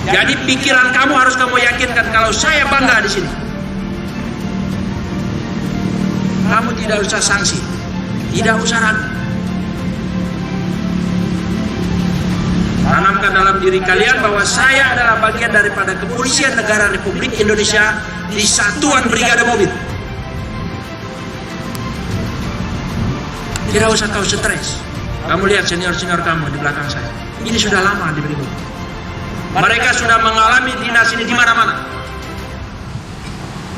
Jadi pikiran kamu harus kamu yakinkan kalau saya bangga di sini. Kamu tidak usah sanksi, tidak usah ragu. Tanamkan dalam diri kalian bahwa saya adalah bagian daripada Kepolisian Negara Republik Indonesia di Satuan Brigade Mobil. Tidak usah kau stres. Kamu lihat senior-senior kamu di belakang saya. Ini sudah lama di Brimob. Mereka sudah mengalami dinas ini di mana-mana.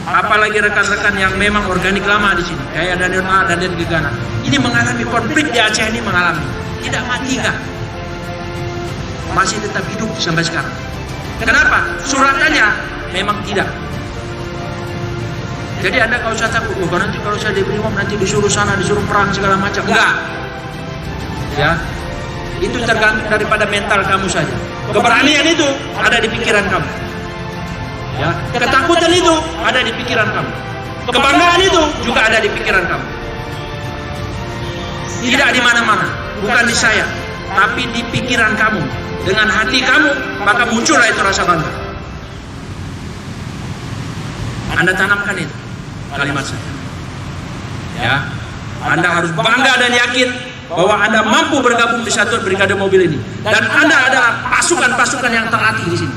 Apalagi rekan-rekan yang memang organik lama di sini, kayak Daniel A dan Den Gegana. Ini mengalami konflik di Aceh ini mengalami. Tidak mati enggak. Masih tetap hidup sampai sekarang. Kenapa? Suratannya memang tidak. Jadi Anda kalau usah takut, nanti kalau saya di Brimob nanti disuruh sana, disuruh perang segala macam. Enggak. Ya. Itu tergantung daripada mental kamu saja. Keberanian itu ada di pikiran kamu. Ya. Ketakutan itu ada di pikiran kamu. Kebanggaan itu juga ada di pikiran kamu. Tidak di mana-mana, bukan di saya, tapi di pikiran kamu. Dengan hati kamu, maka muncullah itu rasa bangga. Anda tanamkan itu kalimat saya. Ya, Anda harus bangga dan yakin bahwa Anda mampu bergabung di Satuan Brigade Mobil ini, dan Anda adalah pasukan-pasukan yang terlatih di sini.